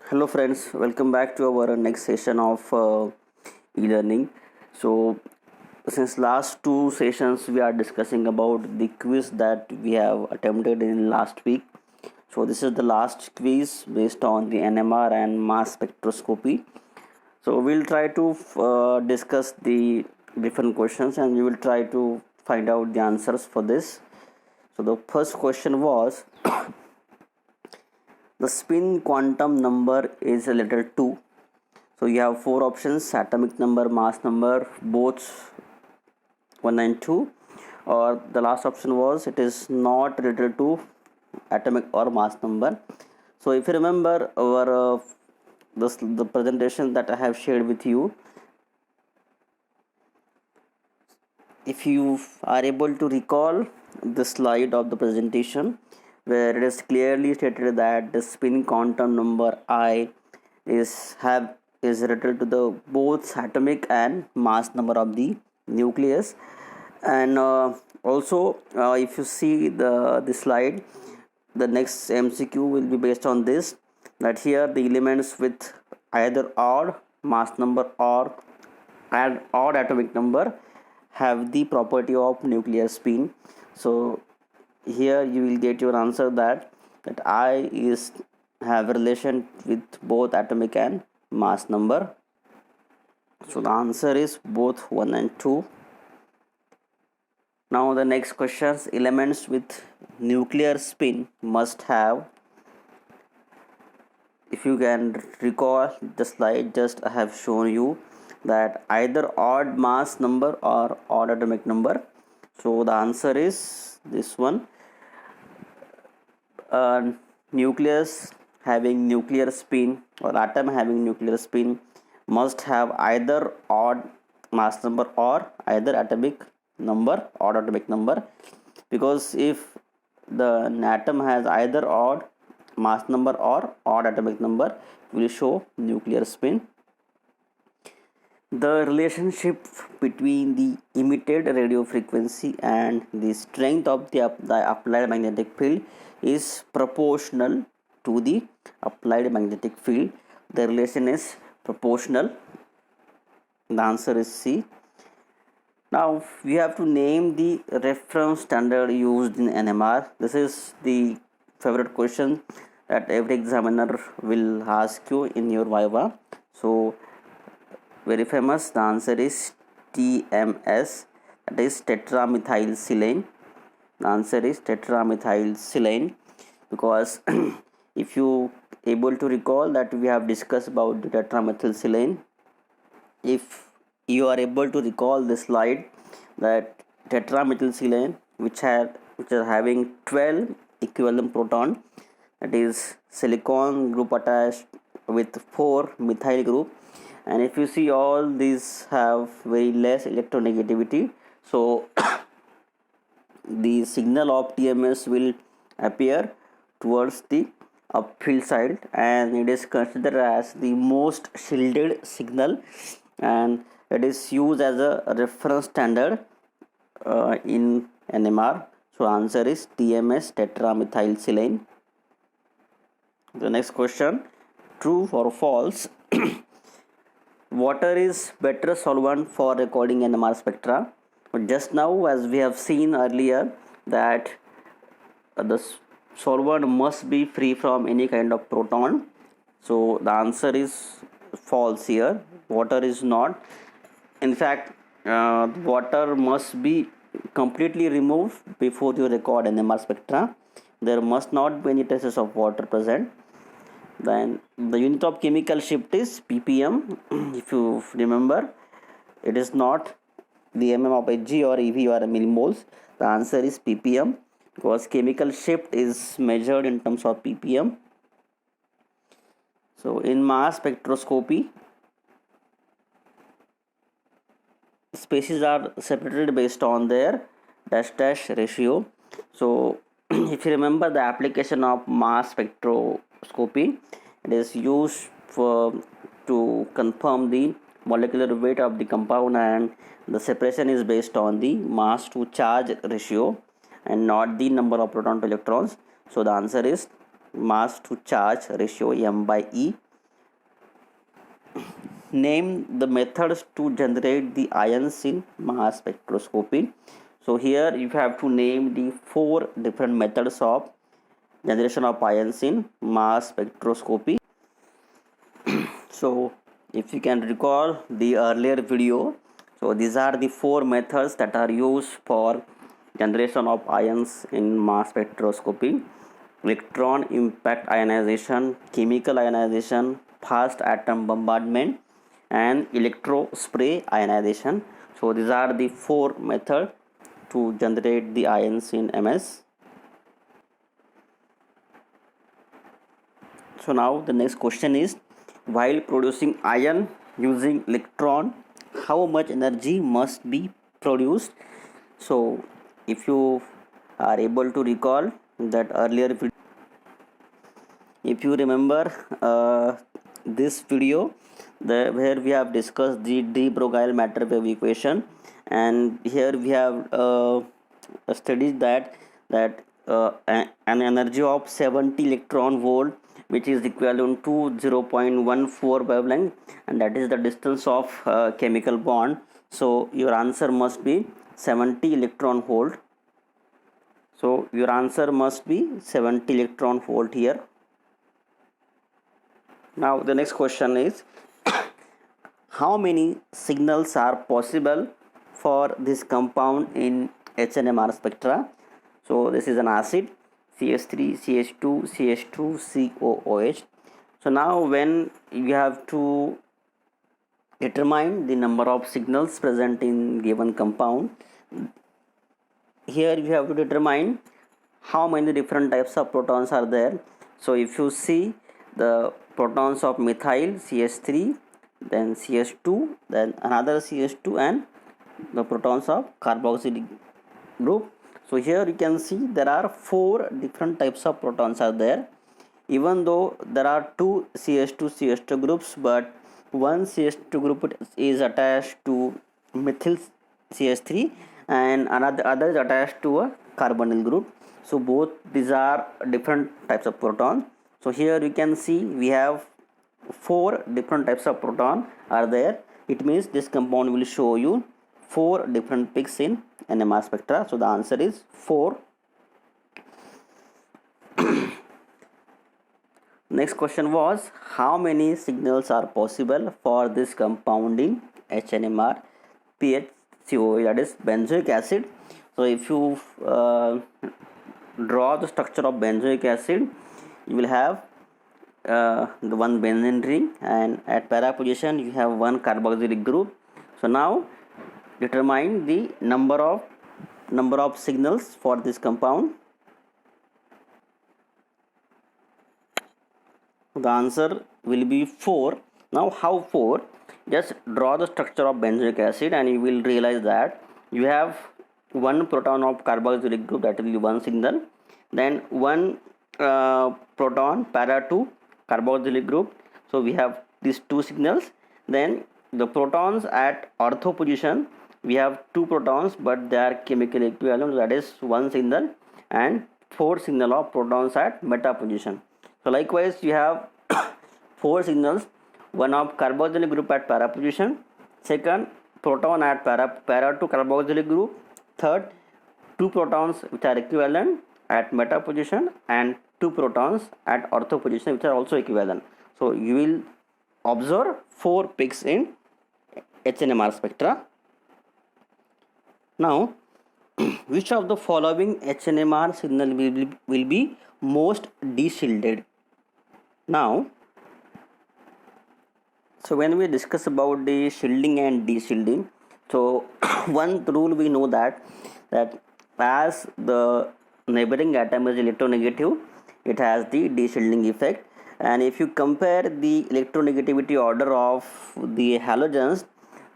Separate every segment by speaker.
Speaker 1: Hello friends, welcome back to our next session of e-learning. So since last two sessions we are discussing about the quiz that we have attempted in last week. So this is the last quiz based on the NMR and mass spectroscopy. So we'll try to discuss the different questions and we will try to find out the answers for this. So the first question was the spin quantum number is a letter 2. So you have four options: atomic number, mass number, both 1 and 2, or the last option was it is not related to atomic or mass number. So if you remember our the presentation that I have shared with you, if you are able to recall the slide of the presentation where it is clearly stated that the spin quantum number I is related to the both atomic and mass number of the nucleus. And also if you see the slide, the next MCQ will be based on this, that here the elements with either odd mass number or add odd atomic number have the property of nuclear spin. So here you will get your answer that I is have a relation with both atomic and mass number. So the answer is both 1 and 2. Now the next questions: elements with nuclear spin must have, if you can recall the slide just I have shown you, that either odd mass number or odd atomic number. So the answer is this one. Nucleus having nuclear spin or atom having nuclear spin must have either odd mass number or either atomic number, odd atomic number, because if the atom has either odd mass number or odd atomic number, it will show nuclear spin. The relationship between the emitted radio frequency and the strength of the applied magnetic field is proportional to the applied magnetic field. The relation is proportional. The answer is C. Now we have to name the reference standard used in NMR. This is the favorite question that every examiner will ask you in your viva. So very famous, the answer is TMS, that is tetramethylsilane. The answer is tetramethylsilane, because if you able to recall that we have discussed about the tetramethylsilane, if you are able to recall this slide, that tetramethylsilane which are having 12 equivalent proton, that is silicon group attached with 4 methyl group, and if you see all these have very less electronegativity, so the signal of TMS will appear towards the upfield side, and it is considered as the most shielded signal, and it is used as a reference standard in NMR. So answer is TMS, tetramethylsilane. The next question: true or false? Water is better solvent for recording NMR spectra. But just now, as we have seen earlier, that the solvent must be free from any kind of proton. So the answer is false here. Water is not. In fact, water must be completely removed before you record NMR spectra. There must not be any traces of water present. Then the unit of chemical shift is ppm. If you remember, it is not the mm of Hg or ev or millimoles. The answer is ppm, because chemical shift is measured in terms of ppm. So in mass spectroscopy, species are separated based on their dash ratio. So if you remember the application of mass spectroscopy, it is used to confirm the molecular weight of the compound, and the separation is based on the mass to charge ratio and not the number of proton to electrons. So the answer is mass to charge ratio, M by E. name the methods to generate the ions in mass spectroscopy. So here you have to name the 4 different methods of generation of ions in mass spectroscopy. So if you can recall the earlier video, so these are the 4 methods that are used for generation of ions in mass spectroscopy: electron impact ionization, chemical ionization, fast atom bombardment, and electrospray ionization. So these are the 4 methods to generate the ions in MS. So now the next question is, while producing ion using electron, how much energy must be produced? So if you are able to recall that earlier video, if you remember this video, where we have discussed the de Broglie matter wave equation, and here we have studied that an energy of 70 electron volt, which is equivalent to 0.14 wavelength, and that is the distance of chemical bond. So your answer must be 70 electron volt. So your answer must be 70 electron volt here. Now the next question is, how many signals are possible for this compound in HNMR spectra? So this is an acid, CH3, CH2, CH2, COOH. So now when you have to determine the number of signals present in given compound, here you have to determine how many different types of protons are there. So if you see the protons of methyl, CH3, then CH2, then another CH2, and the protons of carboxylic group. So here you can see there are 4 different types of protons are there. Even though there are 2 CH2 CH2 groups, but one CH2 group is attached to methyl CH3 and other is attached to a carbonyl group. So both these are different types of proton. So here you can see we have 4 different types of proton are there. It means this compound will show you 4 different peaks in NMR spectra. So the answer is 4. Next question was, how many signals are possible for this compound in HNMR PHCOA, that is benzoic acid. So if you draw the structure of benzoic acid, you will have the one benzene ring, and at para position you have one carboxylic group. So now determine the number of signals for this compound. The answer will be 4. Now how 4? Just draw the structure of benzoic acid and you will realize that you have one proton of carboxylic group, that will be one signal, then one proton para to carboxylic group. So we have these 2 signals. Then the protons at ortho position, we have 2 protons but they are chemically equivalent, that is one signal, and 4 signal of protons at meta position. So likewise you have 4 signals, one of carboxylic group at para position, second proton at para to carboxylic group, third 2 protons which are equivalent at meta position, and 2 protons at ortho position which are also equivalent. So you will observe 4 peaks in HNMR spectra. Now which of the following HNMR signal will be most de-shielded? Now, so when we discuss about the shielding and de-shielding, so one rule we know that as the neighboring atom is electronegative, it has the de-shielding effect. And if you compare the electronegativity order of the halogens,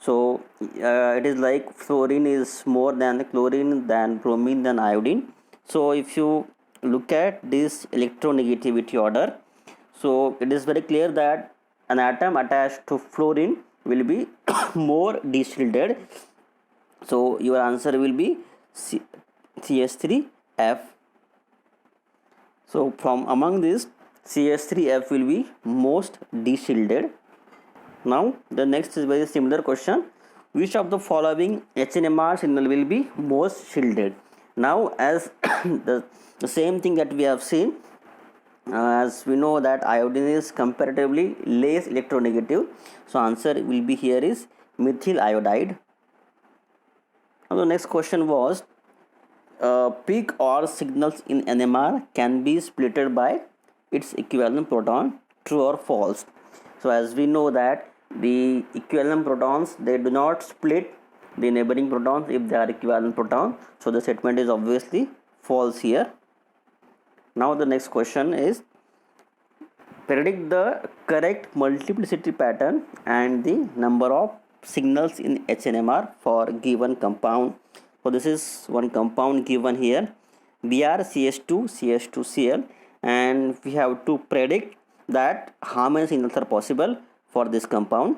Speaker 1: so it is like fluorine is more than the chlorine, than bromine, than iodine. So if you look at this electronegativity order, so it is very clear that an atom attached to fluorine will be more de-shielded. So your answer will be CH3F. So from among this, CH3F will be most de-shielded. Now the next is very similar question. Which of the following HNMR signal will be most shielded? Now as the same thing that we have seen, as we know that iodine is comparatively less electronegative, so answer will be here is methyl iodide. Now the next question was peak or signals in NMR can be splitted by its equivalent proton, true or false? So as we know that the equivalent protons, they do not split the neighboring protons if they are equivalent proton, so the statement is obviously false here. Now the next question is predict the correct multiplicity pattern and the number of signals in HNMR for given compound. So this is one compound given here, BrCH2CH2Cl, and we have to predict that how many signals are possible for this compound.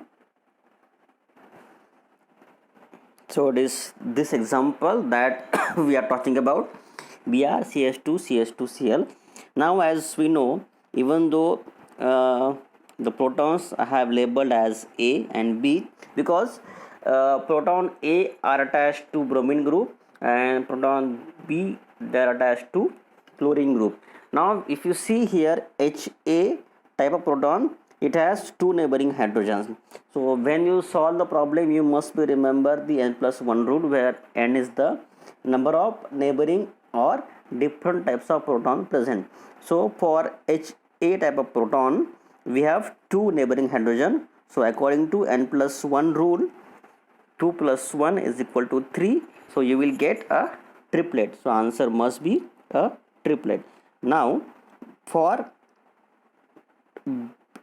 Speaker 1: So it is this example that we are talking about, BrCH2CH2Cl. Now as we know, even though the protons I have labeled as A and B, because proton A are attached to bromine group and proton B they are attached to chlorine group. Now if you see here, HA type of proton, it has two neighboring hydrogens. So when you solve the problem, you must be remember the n+1 rule, where n is the number of neighboring or different types of proton present. So for HA type of proton, we have two neighboring hydrogen. So according to n+1 rule, 2 plus 1 is equal to 3. So you will get a triplet. So answer must be a triplet. Now for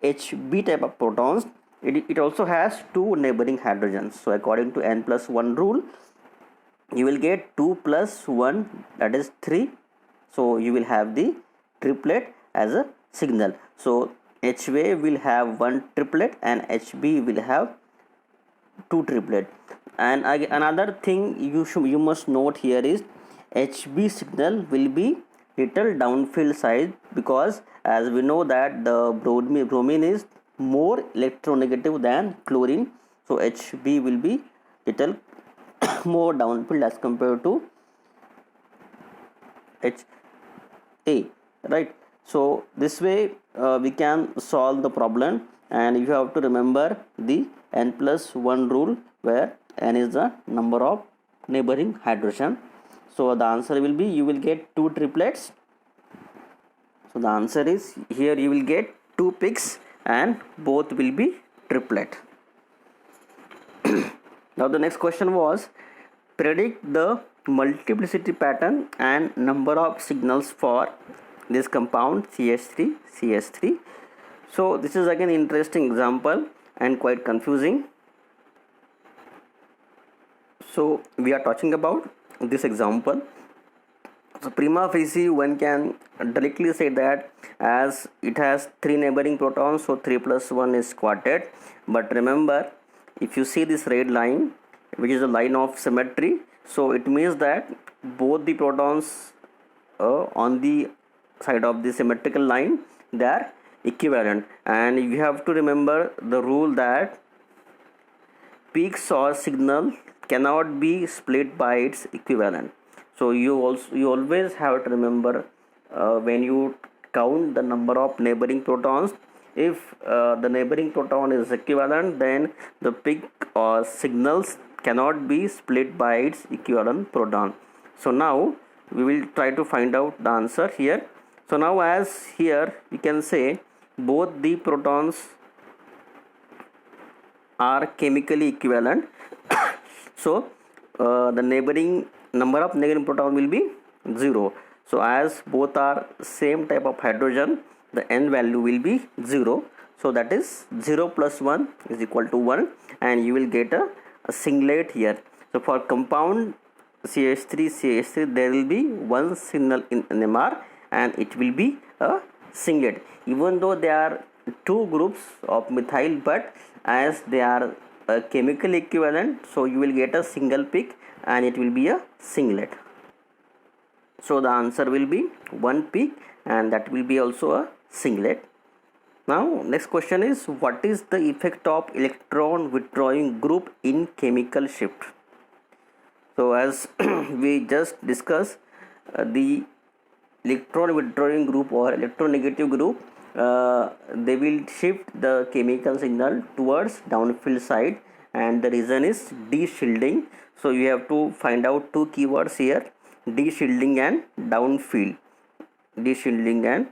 Speaker 1: HB type of protons, it also has two neighboring hydrogens. So according to n+1 rule, you will get 2 plus 1, that is 3. So you will have the triplet as a signal. So HA will have one triplet and HB will have two triplet. And another thing you must note here is HB signal will be little downfield side, because as we know that the bromine is more electronegative than chlorine, so HB will be little more downfield as compared to HA, right? So this way we can solve the problem, and you have to remember the n+1 rule, where n is the number of neighboring hydrogen. So the answer will be, you will get two triplets. So the answer is here, you will get two peaks and both will be triplet. Now the next question was predict the multiplicity pattern and number of signals for this compound CH3CH3. So this is again interesting example and quite confusing. So we are talking about this example. So prima facie one can directly say that as it has three neighboring protons, so 3 plus 1 is quartet. But remember, if you see this red line, which is a line of symmetry, so it means that both the protons on the side of the symmetrical line, they are equivalent. And you have to remember the rule that peaks or signal cannot be split by its equivalent. So you always have to remember when you count the number of neighboring protons, if the neighboring proton is equivalent, then the peak or signals cannot be split by its equivalent proton. So now we will try to find out the answer here. So now as here we can say both the protons are chemically equivalent. So the neighboring number of neighboring proton will be 0. So as both are same type of hydrogen, the n value will be 0. So that is 0 plus 1 is equal to 1, and you will get a singlet here. So for compound CH3CH3, there will be one signal in NMR and it will be a singlet. Even though there are two groups of methyl, but as they are chemically equivalent, so you will get a single peak and it will be a singlet. So the answer will be one peak and that will be also a singlet. Now next question is, what is the effect of electron withdrawing group in chemical shift? So as we just discussed, the electron withdrawing group or electronegative group, they will shift the chemical signal towards downfield side, and the reason is de-shielding. So you have to find out two keywords here: de-shielding and downfield. De-shielding and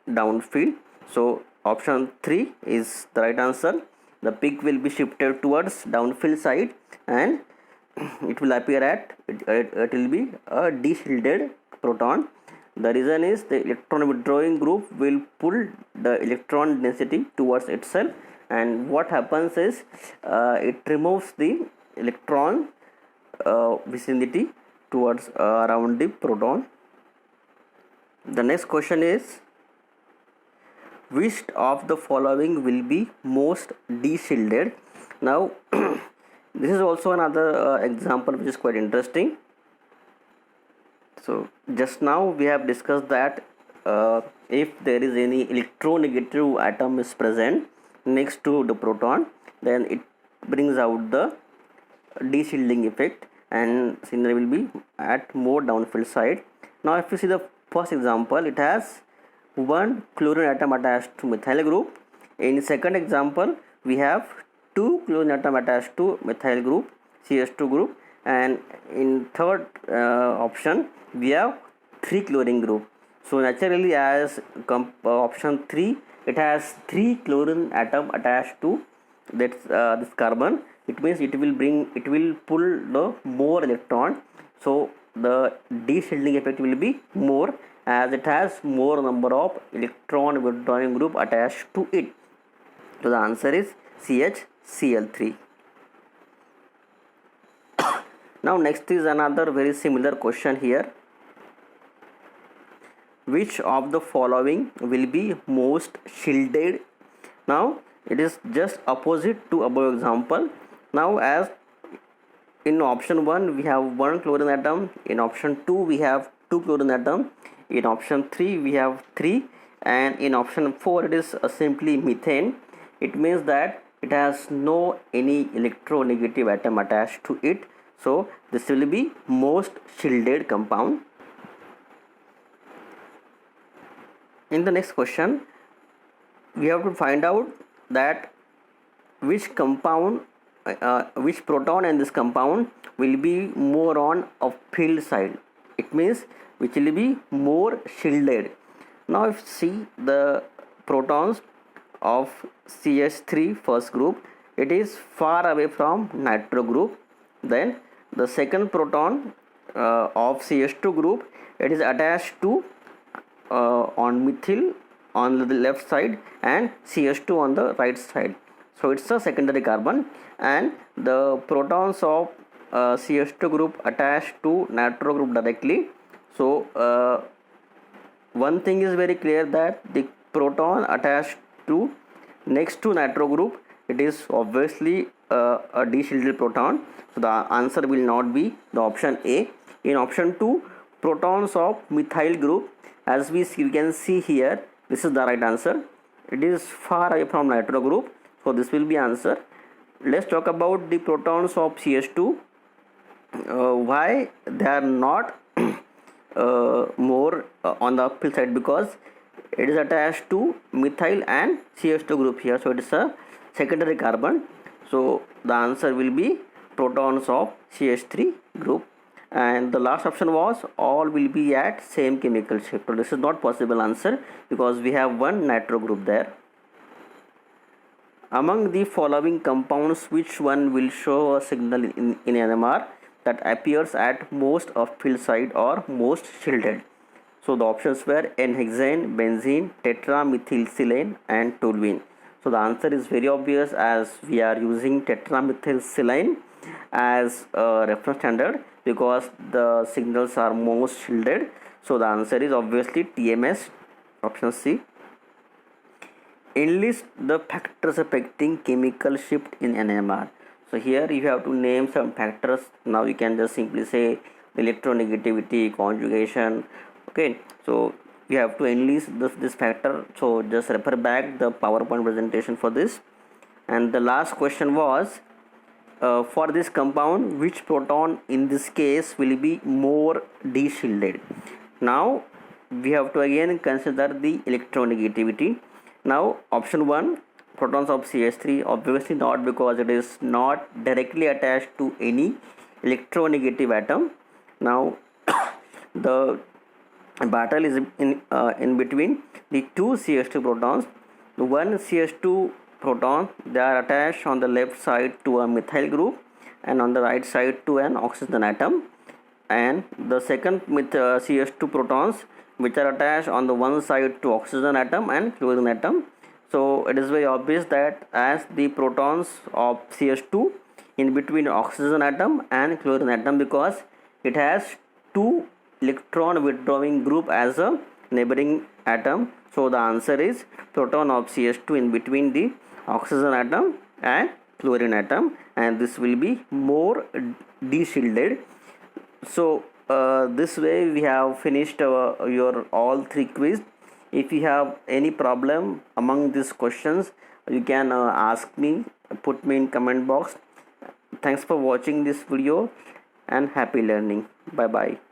Speaker 1: downfield. So option 3 is the right answer. The peak will be shifted towards downfield side, and it will appear at it will be a de-shielded proton. The reason is the electron withdrawing group will pull the electron density towards itself, and what happens is it removes the electron vicinity towards around the proton. The next question is, which of the following will be most de-shielded? Now this is also another example which is quite interesting. So just now we have discussed that if there is any electronegative atom is present next to the proton, then it brings out the de-shielding effect and signal will be at more downfield side. Now if you see the first example, it has one chlorine atom attached to methyl group. In second example, we have two chlorine atom attached to methyl group, CH2 group, and in third option we have three chlorine group. So naturally, as option 3, it has three chlorine atom attached to that this carbon. It means it will pull the more electron. So the de-shielding effect will be more, as it has more number of electron withdrawing group attached to it. So the answer is CHCl3. Now next is another very similar question here. Which of the following will be most shielded? Now it is just opposite to above example. Now as in option 1 we have one chlorine atom, in option 2 we have two chlorine atom, in option 3 we have 3, and in option 4 it is simply methane. It means that it has no any electronegative atom attached to it. So this will be most shielded compound. In the next question, we have to find out that which compound, which proton in this compound will be more on upfield side. It means which will be more shielded. Now if you see the protons of CH3 first group, it is far away from nitro group. Then the second proton of CH2 group, it is attached to on methyl on the left side and CH2 on the right side. So it's a secondary carbon, and the protons of CH2 group attached to nitro group directly. So one thing is very clear, that the proton attached to next to nitro group, it is obviously a de-shielded proton. So the answer will not be the option A. In option 2, protons of methyl group, as we can see here, this is the right answer. It is far away from nitro group, so this will be answer. Let's talk about the protons of CH2. Why they are not more on the uphill side? Because it is attached to methyl and CH2 group here, so it is a secondary carbon. So the answer will be protons of CH3 group. And the last option was all will be at same chemical shift. So this is not possible answer, because we have one nitro group there. Among the following compounds, which one will show a signal in NMR that appears at most upfield side or most shielded? So the options were N-hexane, benzene, tetramethylsilane and toluene. So the answer is very obvious, as we are using tetramethylsilane as a reference standard, because the signals are most shielded. So the answer is obviously TMS, option C. Enlist the factors affecting chemical shift in NMR. So here you have to name some factors. Now you can just simply say electronegativity, conjugation. Okay, so you have to enlist this factor. So just refer back the PowerPoint presentation for this. And the last question was, for this compound, which proton in this case will be more d-shielded? Now we have to again consider the electronegativity. Now option 1, protons of CH3, obviously not, because it is not directly attached to any electronegative atom. Now the battle is in between the two CH2 protons. The one CH2 proton, they are attached on the left side to a methyl group and on the right side to an oxygen atom, and the second CH2 protons which are attached on the one side to oxygen atom and chlorine atom. So it is very obvious that as the protons of CH2 in between oxygen atom and chlorine atom, because it has two electron withdrawing group as a neighboring atom. So the answer is proton of CH2 in between the oxygen atom and chlorine atom, and this will be more d-shielded. So this way we have finished your all 3 quiz. If you have any problem among these questions, you can ask me, put me in comment box. Thanks for watching this video and happy learning. Bye bye.